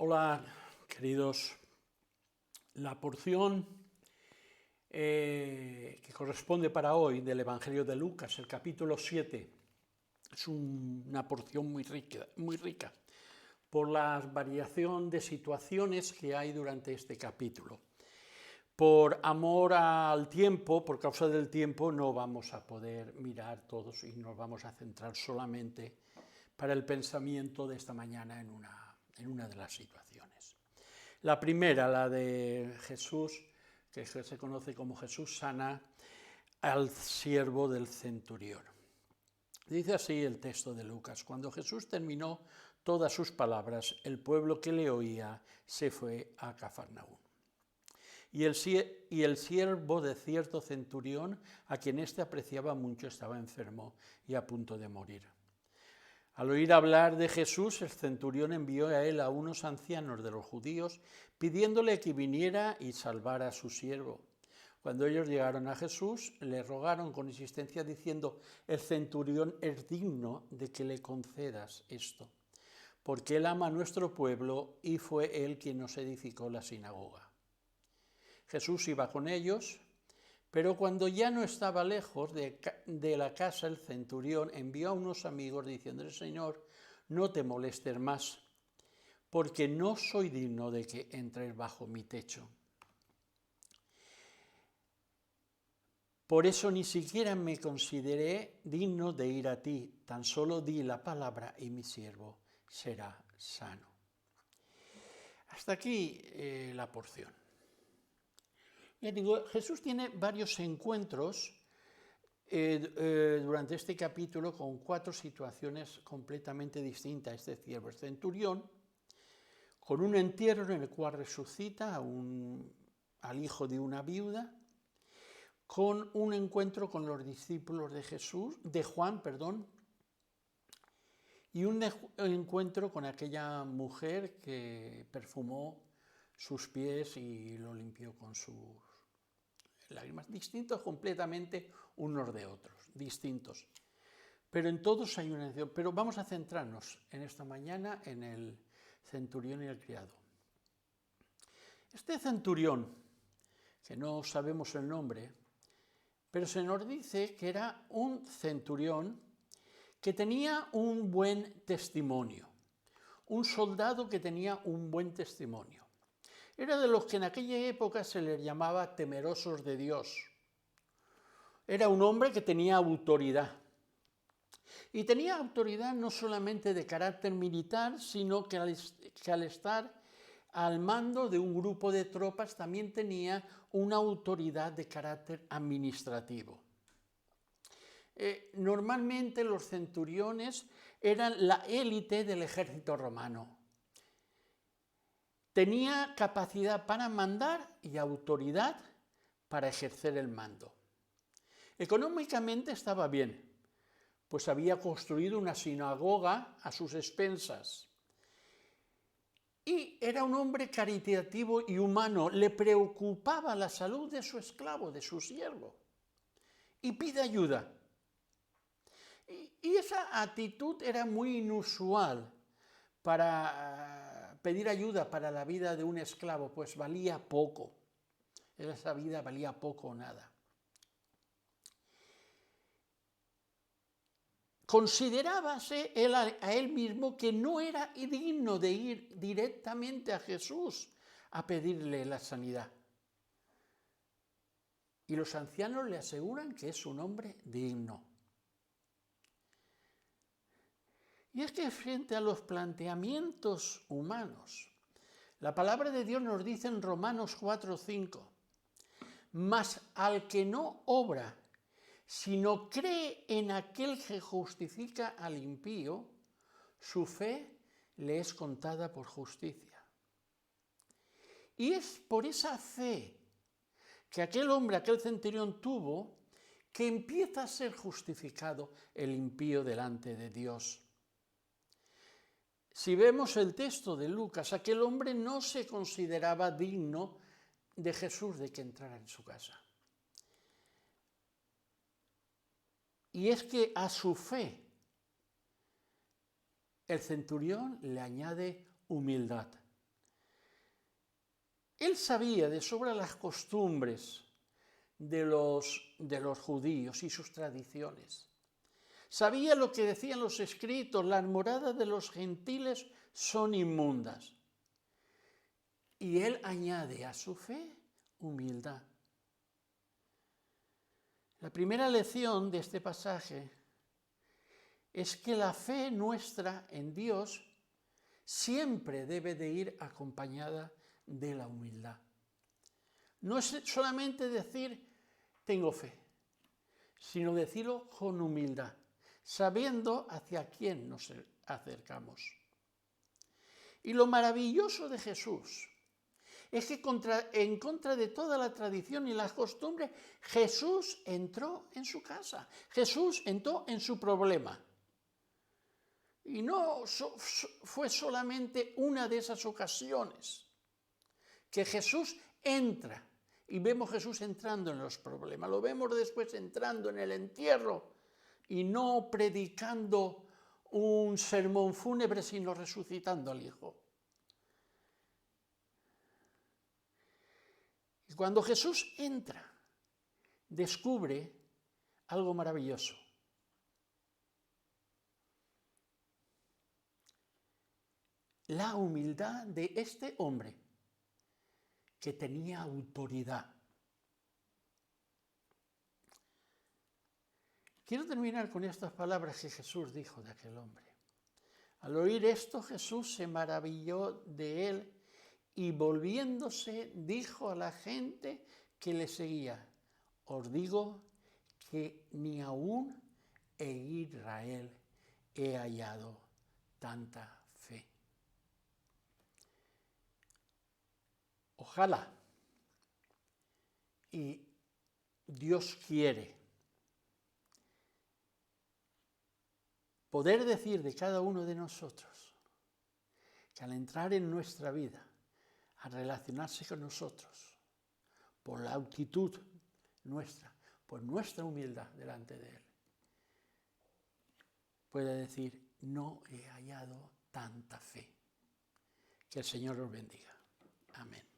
Hola, queridos. La porción que corresponde para hoy del Evangelio de Lucas, el capítulo 7, es una porción muy rica por la variación de situaciones que hay durante este capítulo. Por amor al tiempo, por causa del tiempo, no vamos a poder mirar todos y nos vamos a centrar solamente para el pensamiento de esta mañana en una de las situaciones. La primera, la de Jesús, que se conoce como Jesús sana al siervo del centurión. Dice así el texto de Lucas: cuando Jesús terminó todas sus palabras, el pueblo que le oía se fue a Cafarnaúm. Y el siervo de cierto centurión, a quien éste apreciaba mucho, estaba enfermo y a punto de morir. Al oír hablar de Jesús, el centurión envió a él a unos ancianos de los judíos, pidiéndole que viniera y salvara a su siervo. Cuando ellos llegaron a Jesús, le rogaron con insistencia diciendo: el centurión es digno de que le concedas esto, porque él ama a nuestro pueblo y fue él quien nos edificó la sinagoga. Jesús iba con ellos, pero cuando ya no estaba lejos de la casa, el centurión envió a unos amigos diciéndole: Señor, no te molestes más, porque no soy digno de que entres bajo mi techo. Por eso ni siquiera me consideré digno de ir a ti, tan solo di la palabra y mi siervo será sano. Hasta aquí la porción. Ya digo, Jesús tiene varios encuentros durante este capítulo con 4 situaciones completamente distintas. Es decir, el centurión, con un entierro en el cual resucita al hijo de una viuda, con un encuentro con los discípulos de Juan, y un encuentro con aquella mujer que perfumó sus pies y lo limpió con sus lágrimas. Distintos completamente unos de otros, distintos. Pero en todos hay una mención. Pero vamos a centrarnos en esta mañana en el centurión y el criado. Este centurión, que no sabemos el nombre, pero se nos dice que era un centurión que tenía un buen testimonio, un soldado que tenía un buen testimonio. Era de los que en aquella época se les llamaba temerosos de Dios. Era un hombre que tenía autoridad. Y tenía autoridad no solamente de carácter militar, sino que al estar al mando de un grupo de tropas también tenía una autoridad de carácter administrativo. Normalmente los centuriones eran la élite del ejército romano. Tenía capacidad para mandar y autoridad para ejercer el mando. Económicamente estaba bien, pues había construido una sinagoga a sus expensas. Y era un hombre caritativo y humano, le preocupaba la salud de su esclavo, de su siervo, y pide ayuda. Y esa actitud era muy inusual para pedir ayuda para la vida de un esclavo, pues valía poco. Esa vida valía poco o nada. Considerábase a él mismo que no era digno de ir directamente a Jesús a pedirle la sanidad. Y los ancianos le aseguran que es un hombre digno. Y es que frente a los planteamientos humanos, la palabra de Dios nos dice en Romanos 4:5, mas al que no obra, sino cree en aquel que justifica al impío, su fe le es contada por justicia. Y es por esa fe que aquel centurión tuvo, que empieza a ser justificado el impío delante de Dios. Si vemos el texto de Lucas, aquel hombre no se consideraba digno de Jesús de que entrara en su casa. Y es que a su fe el centurión le añade humildad. Él sabía de sobra las costumbres de los judíos y sus tradiciones. Sabía lo que decían los escritos: las moradas de los gentiles son inmundas. Y él añade a su fe humildad. La primera lección de este pasaje es que la fe nuestra en Dios siempre debe de ir acompañada de la humildad. No es solamente decir tengo fe, sino decirlo con humildad, sabiendo hacia quién nos acercamos. Y lo maravilloso de Jesús es que en contra de toda la tradición y las costumbres, Jesús entró en su casa, Jesús entró en su problema. Y no fue solamente una de esas ocasiones que Jesús entra, y vemos Jesús entrando en los problemas, lo vemos después entrando en el entierro, y no predicando un sermón fúnebre, sino resucitando al Hijo. Y cuando Jesús entra, descubre algo maravilloso. La humildad de este hombre, que tenía autoridad. Quiero terminar con estas palabras que Jesús dijo de aquel hombre. Al oír esto, Jesús se maravilló de él y volviéndose dijo a la gente que le seguía: os digo que ni aún en Israel he hallado tanta fe. Ojalá, y Dios quiere, poder decir de cada uno de nosotros que al entrar en nuestra vida, a relacionarse con nosotros, por la actitud nuestra, por nuestra humildad delante de Él, puede decir: no he hallado tanta fe. Que el Señor os bendiga. Amén.